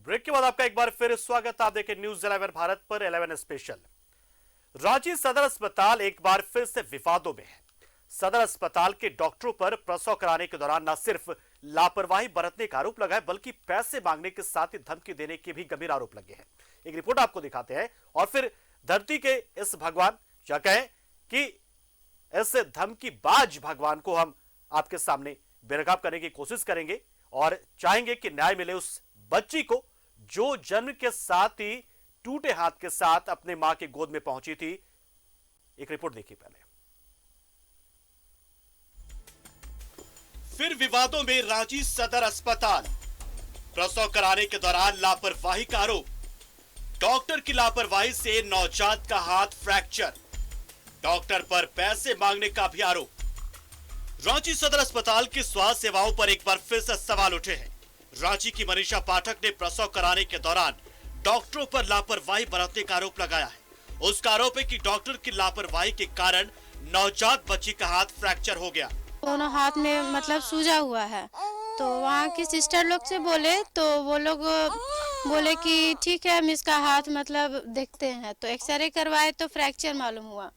Break के बाद आपका एक बार फिर स्वागत। आप देखें न्यूज 11 भारत पर 11 स्पेशल। रांची सदर अस्पताल एक बार फिर से विवादों में है। सदर अस्पताल के डॉक्टरों पर प्रसव कराने के दौरान न सिर्फ लापरवाही बरतने का आरोप लगा है, बल्कि पैसे मांगने के साथ ही धमकी देने के भी गंभीर आरोप लगे हैं। एक रिपोर्ट आपको दिखाते हैं और फिर धरती के इस भगवान या कहें कि इस धमकीबाज भगवान को हम आपके सामने बेनकाब करने की कोशिश करेंगे और चाहेंगे कि न्याय मिले उस बच्ची को जो जन्म के साथ ही टूटे हाथ के साथ अपने मां के गोद में पहुंची थी। एक रिपोर्ट देखिए पहले। फिर विवादों में रांची सदर अस्पताल। प्रसव कराने के दौरान लापरवाही का आरोप। डॉक्टर की लापरवाही से नवजात का हाथ फ्रैक्चर। डॉक्टर पर पैसे मांगने का भी आरोप। रांची सदर अस्पताल की स्वास्थ्य सेवाओं पर एक बार फिर से सवाल उठे हैं। रांची की मनीषा पाठक ने प्रसव कराने के दौरान डॉक्टरों पर लापरवाही बरतने का आरोप लगाया है। उसका आरोप है कि डॉक्टर की लापरवाही के कारण नवजात बच्ची का हाथ फ्रैक्चर हो गया। दोनों हाथ में मतलब सूजा हुआ है, तो वहाँ की सिस्टर लोग से बोले तो वो लोग बोले कि ठीक है हम इसका हाथ मतलब देखते हैं, तो एक्सरे करवाए तो फ्रैक्चर मालूम हुआ।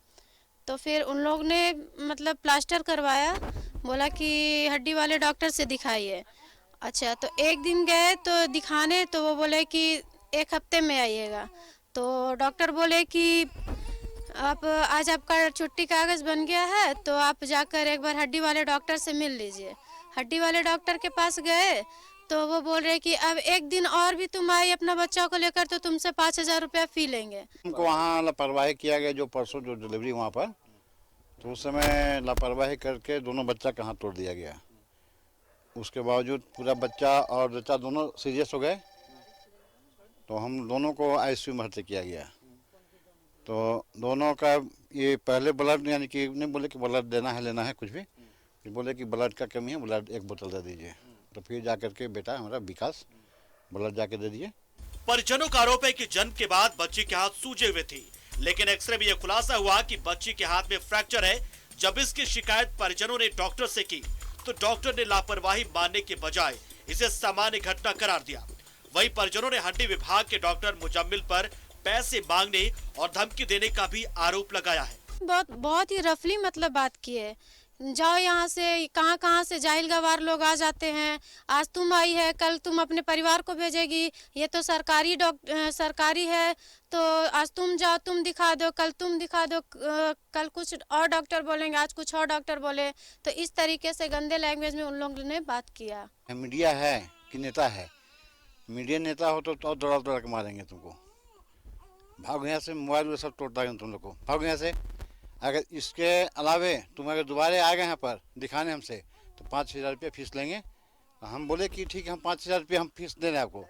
तो फिर उन लोग ने मतलब प्लास्टर करवाया, बोला कि हड्डी वाले डॉक्टर से दिखाइए। अच्छा, तो एक दिन गए तो दिखाने, तो वो बोले कि एक हफ्ते में आइएगा। तो डॉक्टर बोले कि आप आज आपका छुट्टी कागज़ बन गया है, तो आप जाकर एक बार हड्डी वाले डॉक्टर से मिल लीजिए। हड्डी वाले डॉक्टर के पास गए तो वो बोल रहे कि अब एक दिन और भी तुम आई अपना बच्चा को लेकर तो तुमसे 5,000 रुपया फी लेंगे। हमको वहाँ लापरवाही किया गया, जो परसों जो डिलीवरी वहाँ पर, तो उस समय लापरवाही करके दोनों बच्चा का हाथ तोड़ दिया गया। उसके बावजूद पूरा बच्चा और बच्चा दोनों सीरियस हो गए, तो हम दोनों को आईसीयू में भर्ती किया गया। तो दोनों का ये पहले ब्लड, यानी कि नहीं बोले कि ब्लड देना है लेना है कुछ भी, बोले कि ब्लड का कमी है, ब्लड एक बोतल दे दीजिए। तो फिर जाकर के बेटा हमारा विकास ब्लड जाके दे दिए। परिजनों का आरोप है कि जन्म के बाद बच्ची के हाथ सूजे हुए थे, लेकिन एक्सरे में यह खुलासा हुआ कि बच्ची के हाथ में फ्रैक्चर है। जब इसकी शिकायत परिजनों ने डॉक्टर से की तो डॉक्टर ने लापरवाही मानने के बजाय इसे सामान्य घटना करार दिया। वहीं परिजनों ने हड्डी विभाग के डॉक्टर मुजम्मिल पर पैसे मांगने और धमकी देने का भी आरोप लगाया है। बहुत ही रफली मतलब बात की है। जाओ यहाँ से, कहाँ से जाहिल गवार लोग आ जाते हैं। आज तुम आई है, कल तुम अपने परिवार को भेजेगी। ये तो सरकारी है, तो आज तुम जाओ, तुम दिखा दो, कल तुम दिखा दो, कल कुछ और डॉक्टर बोलेंगे, आज कुछ और डॉक्टर बोले। तो इस तरीके से गंदे लैंग्वेज में उन लोगों ने बात किया। मीडिया है कि नेता है? मीडिया नेता हो तो दौड़ा के मारेंगे तुमको। भाग यहाँ से, मोबाइल में सब तोड़ देंगे तुम लोग को। भाग यहाँ से। अगर इसके अलावे तुम अगर दोबारा आ गए यहाँ पर दिखाने हमसे, तो 5,000 रुपये फीस लेंगे। हम बोले कि ठीक है, हम 5,000 रुपये हम फीस दे रहे हैं आपको,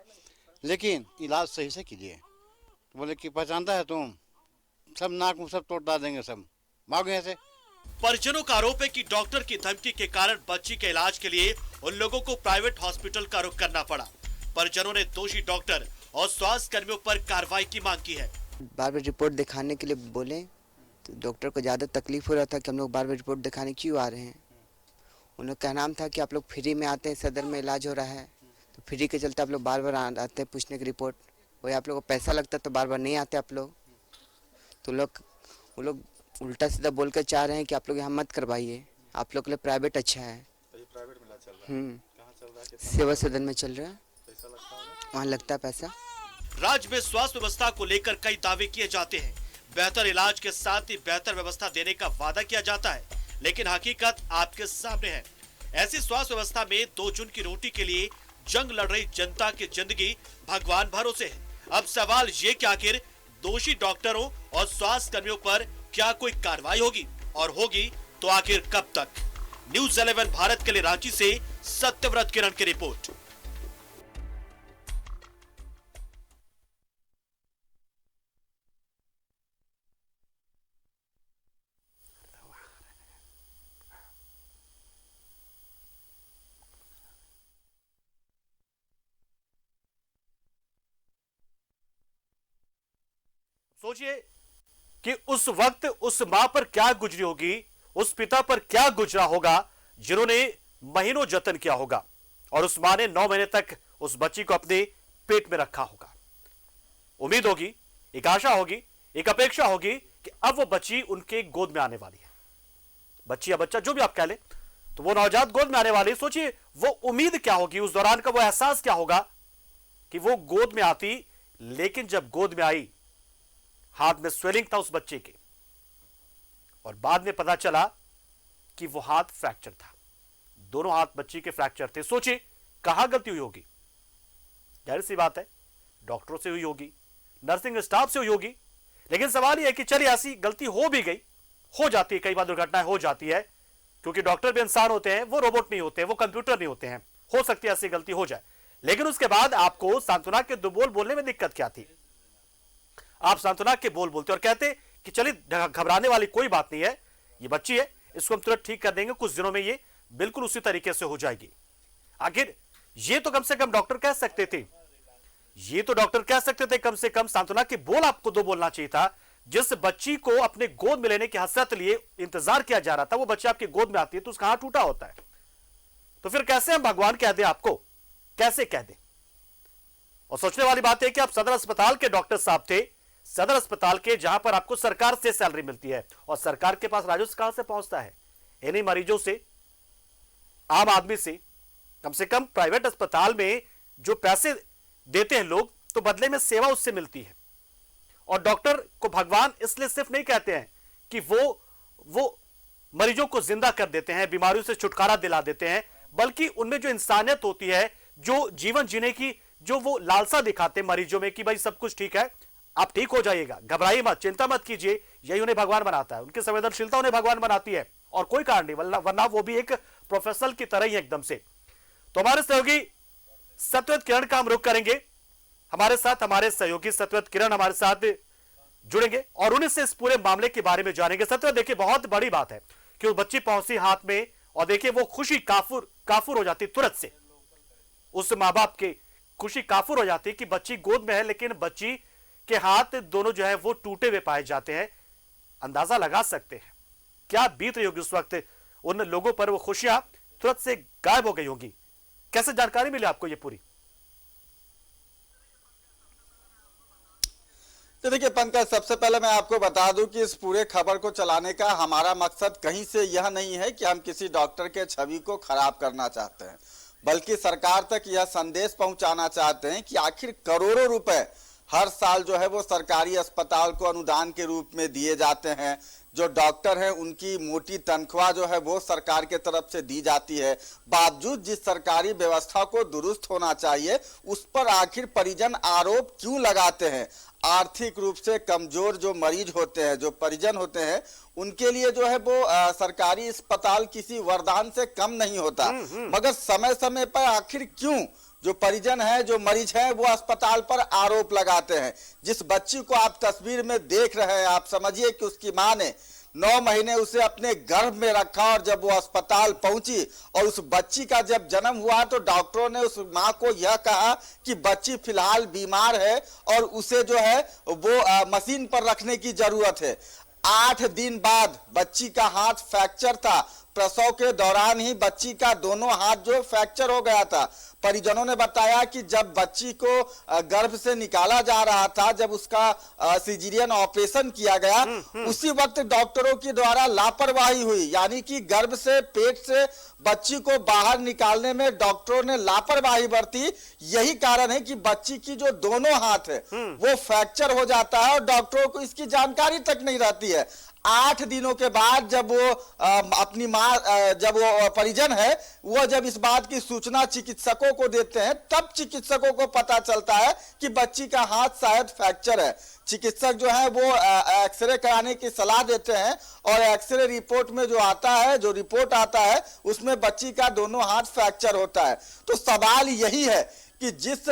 लेकिन इलाज सही से कीजिए। तो बोले कि पहचानता है तुम, सब नाक मुँह सब तोड़ देंगे सब। भाग यहाँ से। परिजनों का आरोप है कि डॉक्टर की धमकी के कारण बच्ची के इलाज के लिए उन लोगों को प्राइवेट हॉस्पिटल का रुख करना पड़ा। परिजनों ने दोषी डॉक्टर और स्वास्थ्य कर्मियों पर कार्रवाई की मांग की है। बार बार रिपोर्ट दिखाने के लिए बोले तो डॉक्टर को ज़्यादा तकलीफ हो रहा था कि हम लोग बार बार रिपोर्ट दिखाने क्यों आ रहे हैं। उन लोग का नाम था कि आप लोग फ्री में आते हैं, सदर में इलाज हो रहा है, तो फ्री के चलते आप लोग बार बार आते हैं पूछने की रिपोर्ट। वही आप लोग को पैसा लगता तो बार बार नहीं आते आप लोग। तो वो लोग उल्टा सीधा बोल कर चाह रहे हैं कि आप लोग यहाँ मत करवाइए, आप लोग के लिए प्राइवेट अच्छा है। सेवा सदन में चल रहा है, वहाँ लगता है पैसा। राज्य में स्वास्थ्य व्यवस्था को लेकर कई दावे किए जाते हैं। बेहतर इलाज के साथ ही बेहतर व्यवस्था देने का वादा किया जाता है, लेकिन हकीकत आपके सामने है। ऐसी स्वास्थ्य व्यवस्था में 2 जून की रोटी के लिए जंग लड़ रही जनता की जिंदगी भगवान भरोसे है। अब सवाल ये कि आखिर दोषी डॉक्टरों और स्वास्थ्य कर्मियों पर क्या कोई कार्रवाई होगी, और होगी तो आखिर कब तक? न्यूज 11 भारत के लिए रांची से सत्यव्रत किरण की रिपोर्ट। सोचिए कि उस वक्त उस मां पर क्या गुजरी होगी, उस पिता पर क्या गुजरा होगा जिन्होंने महीनों जतन किया होगा, और उस मां ने 9 महीने तक उस बच्ची को अपने पेट में रखा होगा। उम्मीद होगी, एक आशा होगी, एक अपेक्षा होगी कि अब वो बच्ची उनके गोद में आने वाली है। बच्ची या बच्चा जो भी आप कह ले, तो वो नवजात गोद में आने वाली। सोचिए वो उम्मीद क्या होगी, उस दौरान का वो एहसास क्या होगा कि वो गोद में आती, लेकिन जब गोद में आई हाथ में स्वेलिंग था उस बच्चे के, और बाद में पता चला कि वो हाथ फ्रैक्चर था। दोनों हाथ बच्ची के फ्रैक्चर थे। सोचिए कहां गलती हुई होगी। जाहिर सी बात है डॉक्टरों से हुई होगी, नर्सिंग स्टाफ से हुई होगी। लेकिन सवाल यह है कि चलिए ऐसी गलती हो भी गई, हो जाती है, कई बार दुर्घटनाएं हो जाती है, क्योंकि डॉक्टर भी इंसान होते हैं, वो रोबोट नहीं होते, वो कंप्यूटर नहीं होते हैं। हो सकती है ऐसी गलती हो जाए, लेकिन उसके बाद आपको सांत्वना के 2 बोल बोलने में दिक्कत क्या थी? आप सांत्वना के बोल बोलते और कहते कि चलिए घबराने वाली कोई बात नहीं है, ये बच्ची है, इसको हम तुरंत ठीक कर देंगे, कुछ दिनों में ये बिल्कुल उसी तरीके से हो जाएगी। आखिर ये तो कम से कम डॉक्टर कह सकते थे, ये तो डॉक्टर कह सकते थे, कम से कम सांत्वना के बोल आपको 2 बोलना चाहिए था। जिस बच्ची को अपने गोद में लेने की हसरत लिए इंतजार किया जा रहा था, वो बच्ची आपके गोद में आती है तो उसका हाथ टूटा होता है। तो फिर कैसे हम भगवान कह दें आपको, कैसे कह दें? और सोचने वाली बात है कि आप सदर अस्पताल के डॉक्टर साहब थे, सदर अस्पताल के, जहां पर आपको सरकार से सैलरी मिलती है, और सरकार के पास राजस्व कहां से पहुंचता है? इन्हीं मरीजों से, आम आदमी से। कम से कम प्राइवेट अस्पताल में जो पैसे देते हैं लोग, तो बदले में सेवा उससे मिलती है। और डॉक्टर को भगवान इसलिए सिर्फ नहीं कहते हैं कि वो मरीजों को जिंदा कर देते हैं, बीमारियों से छुटकारा दिला देते हैं, बल्कि उनमें जो इंसानियत होती है, जो जीवन जीने की जो वो लालसा दिखाते हैं मरीजों में कि भाई सब कुछ ठीक है, आप ठीक हो जाइएगा, घबराइए मत, चिंता मत कीजिए, यही उन्हें भगवान बनाता है। उनकी संवेदनशीलता उन्हें भगवान बनाती है, और कोई कारण नहीं, वरना वो भी एक प्रोफेशनल की तरह ही एकदम से। तो हमारे सहयोगी सत्यव्रत किरण का हम रुख करेंगे। हमारे साथ हमारे सहयोगी सत्यव्रत किरण हमारे साथ जुड़ेंगे और उन्हीं से इस पूरे मामले के बारे में जानेंगे। सत्यव्रत, देखिए बहुत बड़ी बात है कि वो बच्ची पहुंची हाथ में, और देखिए वो खुशी काफुर हो जाती तुरंत से, उस माँ बाप की खुशी काफुर हो जाती कि बच्ची गोद में है, लेकिन बच्ची के हाथ दोनों जो है वो टूटे हुए पाए जाते हैं। अंदाजा लगा सकते हैं क्या बीत रही होगी उस वक्त उन लोगों पर, वो खुशियां तुरंत से गायब हो गई होंगी। कैसे जानकारी मिली आपको ये पूरी? तो देखिए पंकज, सबसे पहले मैं आपको बता दूं कि इस पूरे खबर को चलाने का हमारा मकसद कहीं से यह नहीं है कि हम किसी डॉक्टर के छवि को खराब करना चाहते हैं, बल्कि सरकार तक यह संदेश पहुंचाना चाहते हैं कि आखिर करोड़ों रुपए हर साल जो है वो सरकारी अस्पताल को अनुदान के रूप में दिए जाते हैं। जो डॉक्टर हैं उनकी मोटी तनख्वाह जो है वो सरकार के तरफ से दी जाती है, बावजूद जिस सरकारी व्यवस्था को दुरुस्त होना चाहिए उस पर आखिर परिजन आरोप क्यों लगाते हैं? आर्थिक रूप से कमजोर जो मरीज होते हैं, जो परिजन होते हैं, उनके लिए जो है वो सरकारी अस्पताल किसी वरदान से कम नहीं होता, मगर समय समय पर आखिर क्यों जो परिजन है, जो मरीज हैं, वो अस्पताल पर आरोप लगाते हैं? जिस बच्ची को आप तस्वीर में देख रहे हैं, आप समझिए कि उसकी मां ने 9 महीने उसे अपने गर्भ में रखा, और जब वो अस्पताल पहुंची और उस बच्ची का जब जन्म हुआ तो डॉक्टरों ने उस मां को यह कहा कि बच्ची फिलहाल बीमार है और उसे जो है वो मशीन पर रखने की जरूरत है। 8 दिन बाद बच्ची का हाथ फ्रैक्चर था, प्रसव के दौरान ही बच्ची का दोनों हाथ जो फ्रैक्चर हो गया था। परिजनों ने बताया कि जब बच्ची को गर्भ से निकाला जा रहा था, जब उसका सिजेरियन ऑपरेशन किया गया, उसी वक्त डॉक्टरों के द्वारा लापरवाही हुई, यानी कि गर्भ से, पेट से बच्ची को बाहर निकालने में डॉक्टरों ने लापरवाही बरती। यही कारण है कि बच्ची की जो दोनों हाथ है वो फ्रैक्चर हो जाता है और डॉक्टरों को इसकी जानकारी तक नहीं रहती है। 8 दिनों के बाद जब वो अपनी माँ, जब वो परिजन है, वो जब इस बात की सूचना चिकित्सकों को देते हैं, तब चिकित्सकों को पता चलता है कि बच्ची का हाथ शायद फ्रैक्चर है। चिकित्सक जो है वो एक्सरे कराने की सलाह देते हैं, और एक्सरे रिपोर्ट में जो आता है, जो रिपोर्ट आता है, उसमें बच्ची का दोनों हाथ फ्रैक्चर होता है। तो सवाल यही है कि जिस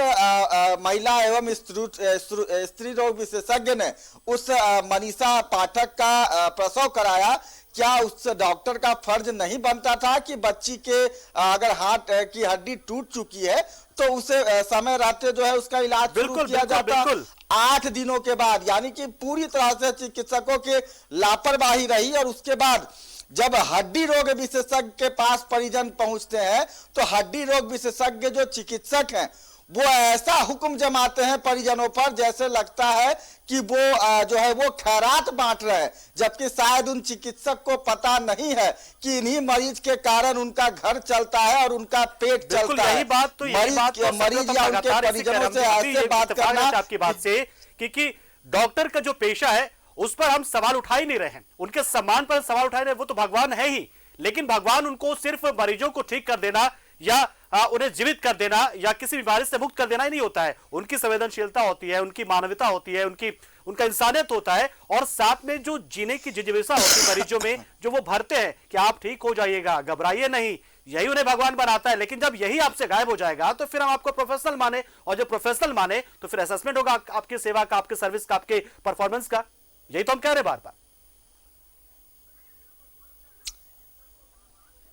महिला एवं स्त्री रोग विशेषज्ञ ने उस मनीषा पाठक का प्रसव कराया, क्या उस डॉक्टर का फर्ज नहीं बनता था कि बच्ची के अगर हाथ की हड्डी टूट चुकी है तो उसे समय रहते जो है उसका इलाज शुरू किया जाता? 8 दिनों के बाद, यानी कि पूरी तरह से चिकित्सकों के लापरवाही रही। और उसके बाद जब हड्डी रोग विशेषज्ञ के पास परिजन पहुंचते हैं तो हड्डी रोग विशेषज्ञ जो चिकित्सक हैं वो ऐसा हुक्म जमाते हैं परिजनों पर जैसे लगता है कि वो जो है वो खैरात बांट रहे हैं, जबकि शायद उन चिकित्सक को पता नहीं है कि इन्हीं मरीज के कारण उनका घर चलता है और उनका पेट चलता है। मरीज या उनके परिजनों से ऐसे बात करना आपकी बात से कि डॉक्टर का जो पेशा है उस पर हम सवाल उठा ही नहीं रहे हैं, उनके सम्मान पर सवाल उठा रहे हैं, वो तो भगवान है ही, लेकिन भगवान उनको सिर्फ मरीजों को ठीक कर देना या उन्हें जीवित कर देना या किसी बीमारी से मुक्त कर देना ही नहीं होता है। उनकी संवेदनशीलता होती है, उनकी मानवता होती है, उनका इंसानियत होता है, और साथ में जो जीने की जिज्ञासा होती है मरीजों में, जो वो भरते हैं कि आप ठीक हो जाइएगा, घबराइए नहीं, यही उन्हें भगवान बनाता है। लेकिन जब यही आपसे गायब हो जाएगा तो फिर हम आपको प्रोफेशनल माने, और जब प्रोफेशनल माने तो फिर असेसमेंट होगा आपकी सेवा का, आपके सर्विस का, आपके परफॉर्मेंस का। यही तो हम कह रहे बार बार।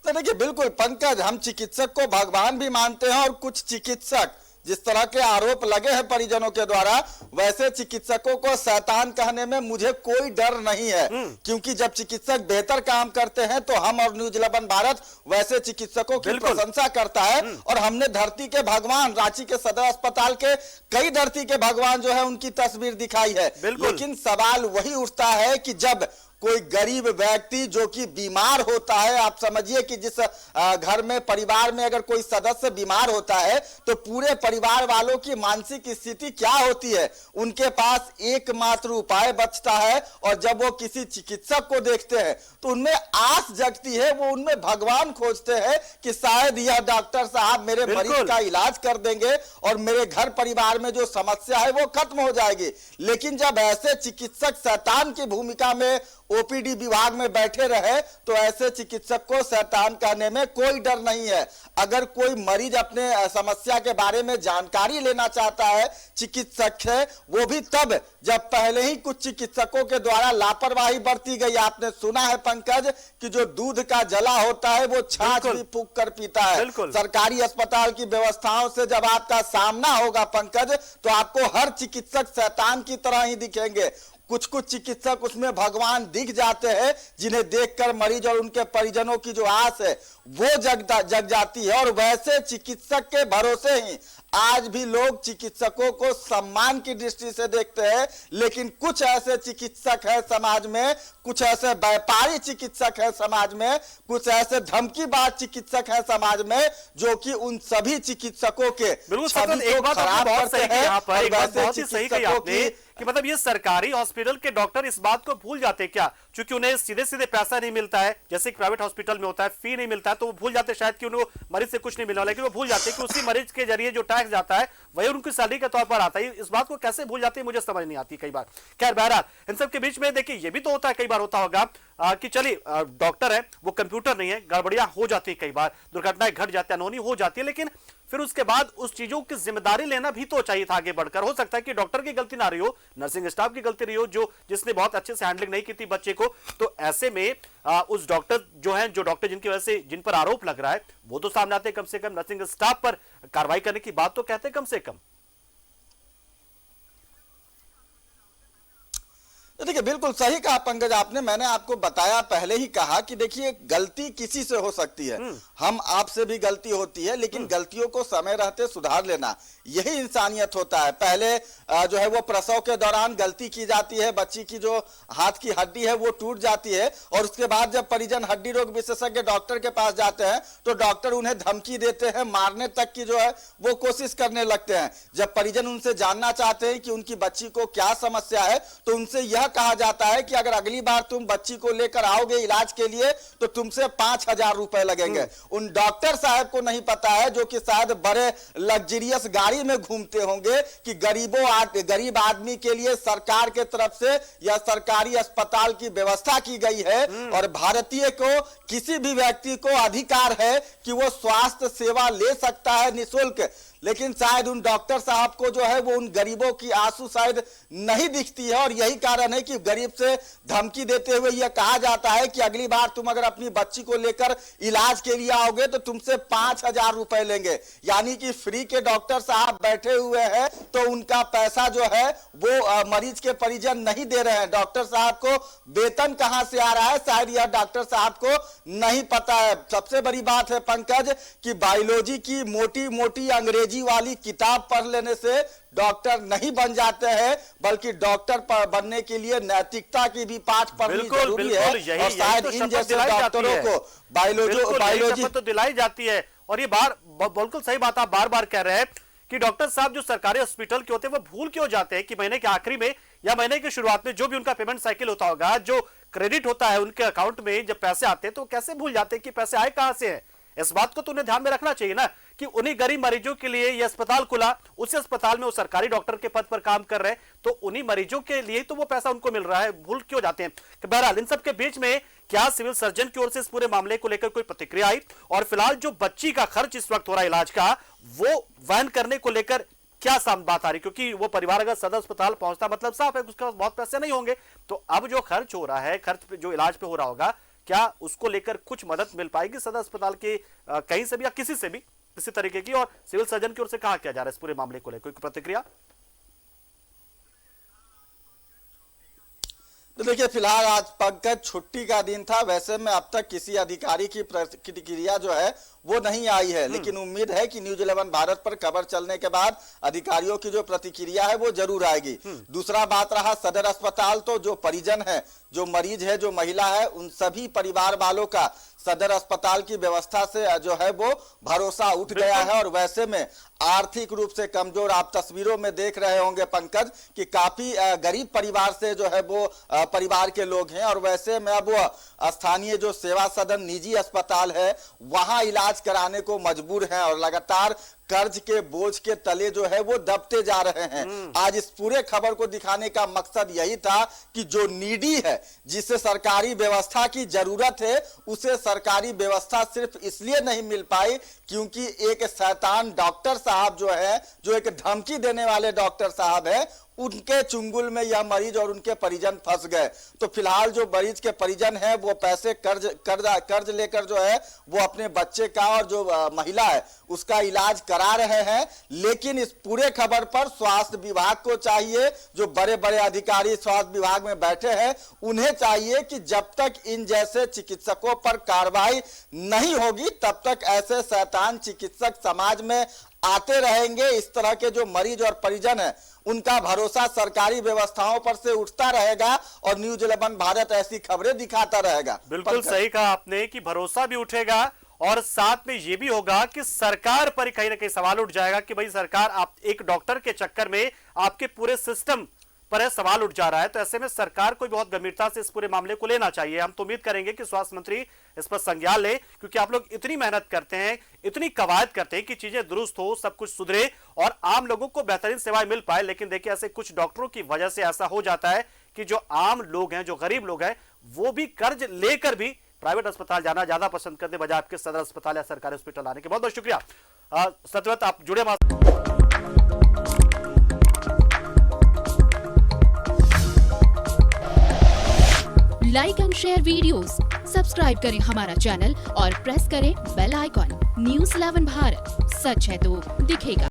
तो देखिए बिल्कुल पंकज, हम चिकित्सक को भगवान भी मानते हैं, और कुछ चिकित्सक जिस तरह के आरोप लगे हैं परिजनों के द्वारा, वैसे चिकित्सकों को शैतान कहने में मुझे कोई डर नहीं है, क्योंकि जब चिकित्सक बेहतर काम करते हैं तो हम और न्यूज 11 भारत वैसे चिकित्सकों की प्रशंसा करता है। और हमने धरती के भगवान, रांची के सदर अस्पताल के कई धरती के भगवान जो है उनकी तस्वीर दिखाई है, लेकिन सवाल वही उठता है कि जब कोई गरीब व्यक्ति जो कि बीमार होता है, आप समझिए कि जिस घर में, परिवार में अगर कोई सदस्य बीमार होता है तो पूरे परिवार वालों की मानसिक स्थिति क्या होती है, उनके पास एकमात्र उपाय बचता है, और जब वो किसी चिकित्सक को देखते हैं तो उनमें आस जगती है, वो उनमें भगवान खोजते हैं कि शायद यह डॉक्टर साहब मेरे मरीज का इलाज कर देंगे और मेरे घर परिवार में जो समस्या है वो खत्म हो जाएगी। लेकिन जब ऐसे चिकित्सक शैतान की भूमिका में ओपीडी विभाग में बैठे रहे तो ऐसे चिकित्सक को शैतान कहने में कोई डर नहीं है। अगर कोई मरीज अपने समस्या के बारे में जानकारी लेना चाहता है, चिकित्सक है, वो भी तब जब पहले ही कुछ चिकित्सकों के द्वारा लापरवाही बरती गई। आपने सुना है पंकज कि जो दूध का जला होता है वो छाछ भी फूंक कर पीता है। सरकारी अस्पताल की व्यवस्थाओं से जब आपका सामना होगा पंकज, तो आपको हर चिकित्सक शैतान की तरह ही दिखेंगे। कुछ चिकित्सक उसमें भगवान दिख जाते हैं, जिन्हें देखकर मरीज और उनके परिजनों की जो आस है वो जग जाती है। और वैसे चिकित्सक के भरोसे ही आज भी लोग चिकित्सकों को सम्मान की दृष्टि से देखते हैं, लेकिन कुछ ऐसे चिकित्सक है समाज में, कुछ ऐसे व्यापारी चिकित्सक है समाज में, कुछ ऐसे धमकीबाज चिकित्सक है समाज में, जो कि उन सभी चिकित्सकों के छवि को खराब करते हैं। और वैसे चिकित्सकों की कि मतलब ये सरकारी हॉस्पिटल के डॉक्टर इस बात को भूल जाते क्या, क्योंकि उन्हें सीधे सीधे पैसा नहीं मिलता है, जैसे कि प्राइवेट हॉस्पिटल में होता है, फी नहीं मिलता है, तो वो भूल जाते शायद कि उनको मरीज से कुछ नहीं मिलना, लेकिन वो भूल जाते कि उसी मरीज के जरिए जो टैक्स जाता है वही उनकी सैलरी के तौर पर आता है। इस बात को कैसे भूल जाते हैं मुझे समझ नहीं आती कई बार। खैर बहरहाल इन सब के बीच में देखिए ये भी तो होता है, कई बार होता होगा कि चलिए डॉक्टर है, वो कंप्यूटर नहीं है, गड़बड़ियां हो जाती है, कई बार दुर्घटनाएं घट जाती है, अनहोनी हो जाती है, लेकिन फिर उसके बाद उस चीजों की जिम्मेदारी लेना भी तो चाहिए था आगे बढ़कर। हो सकता है कि डॉक्टर की गलती ना रही हो, नर्सिंग स्टाफ की गलती रही हो, जिसने बहुत अच्छे से हैंडलिंग नहीं की थी बच्चे को, तो ऐसे में उस डॉक्टर जो डॉक्टर जिनकी वजह से जिन पर आरोप लग रहा है वो तो सामने आते, कम से कम नर्सिंग स्टाफ पर कार्रवाई करने की बात तो कहते कम से कम। तो देखिए बिल्कुल सही कहा पंकज आपने, मैंने आपको बताया, पहले ही कहा कि देखिए गलती किसी से हो सकती है, हम आपसे भी गलती होती है, लेकिन गलतियों को समय रहते सुधार लेना यही इंसानियत होता है। पहले जो है वो प्रसव के दौरान गलती की जाती है, बच्ची की जो हाथ की हड्डी है वो टूट जाती है, और उसके बाद जब परिजन हड्डी रोग विशेषज्ञ डॉक्टर के पास जाते हैं तो डॉक्टर उन्हें धमकी देते हैं, मारने तक की जो है वो कोशिश करने लगते हैं। जब परिजन उनसे जानना चाहते हैं कि उनकी बच्ची को क्या समस्या है तो उनसे यह कहा जाता है कि अगर अगली बार तुम बच्ची को लेकर आओगे इलाज के लिए तो तुमसे 5,000 रुपए लगेंगे। उन डॉक्टर साहब को नहीं पता है, जो कि शायद बड़े लग्जरियस गाड़ी में घूमते होंगे, कि गरीब आदमी के लिए सरकार के तरफ से या सरकारी अस्पताल की व्यवस्था की गई है, और भारतीय को किसी भी व्यक्ति को अधिकार है कि वो स्वास्थ्य सेवा ले सकता है निःशुल्क। लेकिन शायद उन डॉक्टर साहब को जो है वो उन गरीबों की आंसू शायद नहीं दिखती है, और यही कारण है कि गरीब से धमकी देते हुए यह कहा जाता है कि अगली बार तुम अगर अपनी बच्ची को लेकर इलाज के लिए आओगे तो तुमसे 5,000 रुपए लेंगे। यानी कि फ्री के डॉक्टर साहब बैठे हुए हैं, तो उनका पैसा जो है वो मरीज के परिजन नहीं दे रहे हैं। डॉक्टर साहब को वेतन कहां से आ रहा है शायद यह डॉक्टर साहब को नहीं पता है। सबसे बड़ी बात है पंकज कि बायोलॉजी की मोटी मोटी अंग्रेजी अंग्रेजी वाली किताब पढ़ लेने से डॉक्टर नहीं बन जाते हैं, बल्कि डॉक्टर बनने के लिए नैतिकता की भी पाठ पढ़नी जरूरी है। और शायद इन जैसे डॉक्टरों को बायोलॉजी तो दिलाई जाती है। और ये बिल्कुल सही बात आप बार बार कह रहे हैं कि डॉक्टर साहब जो सरकारी हॉस्पिटल के होते हैं वो भूल क्यों जाते हैं कि महीने के आखिरी में या महीने की शुरुआत में जो भी उनका पेमेंट साइकिल होता होगा, जो क्रेडिट होता है उनके अकाउंट में जब पैसे आते हैं, तो कैसे भूल जाते हैं कि पैसे आए कहां से हैं। इस बात को तो उन्हें ध्यान में रखना चाहिए ना कि उन्हीं गरीब मरीजों के लिए ये अस्पताल खुला, उस अस्पताल में वो सरकारी डॉक्टर के पद पर काम कर रहे हैं, तो उन्हीं मरीजों के लिए तो वो पैसा उनको मिल रहा है, भूल क्यों जाते हैं। बहरहाल इन सब के बीच में क्या सिविल सर्जन की ओर से इस पूरे मामले को लेकर कोई प्रतिक्रिया आई, और फिलहाल जो बच्ची का खर्च इस वक्त हो रहा है इलाज का, वो वहन करने को लेकर क्या बात आ रही, क्योंकि वो परिवार अगर सदर अस्पताल पहुंचता मतलब साफ है उसके पास बहुत पैसे नहीं होंगे, तो अब जो खर्च हो रहा है, खर्च जो इलाज पे हो रहा होगा, क्या उसको लेकर कुछ मदद मिल पाएगी सदर अस्पताल के कहीं से भी या किसी से भी किसी तरीके की, और सिविल सर्जन की ओर से कहा क्या जा रहा है इस पूरे मामले को लेकर, कोई प्रतिक्रिया? तो देखिए, फिलहाल आज पंकज छुट्टी का दिन था। वैसे में अब तक किसी अधिकारी की प्रतिक्रिया जो है वो नहीं आई है, लेकिन उम्मीद है कि न्यूज 11 भारत पर खबर चलने के बाद अधिकारियों की जो प्रतिक्रिया है वो जरूर आएगी। दूसरा बात रहा सदर अस्पताल, तो जो परिजन है, जो मरीज है, जो महिला है, उन सभी परिवार वालों का सदर अस्पताल की व्यवस्था से जो है वो भरोसा उठ गया है। और वैसे में आर्थिक रूप से कमजोर, आप तस्वीरों में देख रहे होंगे पंकज कि काफी गरीब परिवार से जो है वो परिवार के लोग हैं, और वैसे में अब वो स्थानीय जो सेवा सदन निजी अस्पताल है वहां इलाज कराने को मजबूर हैं, और लगातार कर्ज के बोझ के तले जो है वो दबते जा रहे हैं। आज इस पूरे खबर को दिखाने का मकसद यही था कि जो नीडी है, जिसे सरकारी व्यवस्था की जरूरत है, उसे सरकारी व्यवस्था सिर्फ इसलिए नहीं मिल पाई क्योंकि एक शैतान डॉक्टर साहब जो है, जो एक धमकी देने वाले डॉक्टर साहब है, उनके चुंगल में यह मरीज और उनके परिजन फंस गए। तो फिलहाल जो मरीज के परिजन हैं वो पैसे कर्ज लेकर जो है वो अपने बच्चे का और जो महिला है उसका इलाज करा रहे हैं। लेकिन इस पूरे खबर पर स्वास्थ्य विभाग को चाहिए, जो बड़े बड़े अधिकारी स्वास्थ्य विभाग में बैठे हैं, उन्हें चाहिए कि जब तक इन जैसे चिकित्सकों पर कार्रवाई नहीं होगी तब तक ऐसे शैतान चिकित्सक समाज में आते रहेंगे। इस तरह के जो मरीज और परिजन है उनका भरोसा सरकारी व्यवस्थाओं पर से उठता रहेगा, और न्यूज 11 भारत ऐसी खबरें दिखाता रहेगा। बिल्कुल सही कहा आपने कि भरोसा भी उठेगा, और साथ में ये भी होगा कि सरकार पर कहीं ना कहीं सवाल उठ जाएगा कि भाई सरकार, आप एक डॉक्टर के चक्कर में आपके पूरे सिस्टम पर सवाल उठ जा रहा है। तो ऐसे में सरकार को बहुत गंभीरता से इस पूरे मामले को लेना चाहिए। हम तो उम्मीद करेंगे कि स्वास्थ्य मंत्री इस पर संज्ञान ले, क्योंकि आप लोग इतनी मेहनत करते हैं, इतनी कवायद करते हैं कि चीजें दुरुस्त हो, सब कुछ सुधरे और आम लोगों को बेहतरीन सेवाएं मिल पाए। लेकिन देखिए, ऐसे कुछ डॉक्टरों की वजह से ऐसा हो जाता है कि जो आम लोग हैं, जो गरीब लोग हैं, वो भी कर्ज लेकर भी प्राइवेट अस्पताल जाना ज्यादा पसंद करते बजाय आपके सदर अस्पताल या सरकारी हॉस्पिटल आने के। बहुत बहुत शुक्रिया सत्यव्रत, आप जुड़े like and share videos, subscribe करें हमारा चैनल और प्रेस करें बेल आइकॉन। न्यूज़ 11 भारत, सच है तो दिखेगा।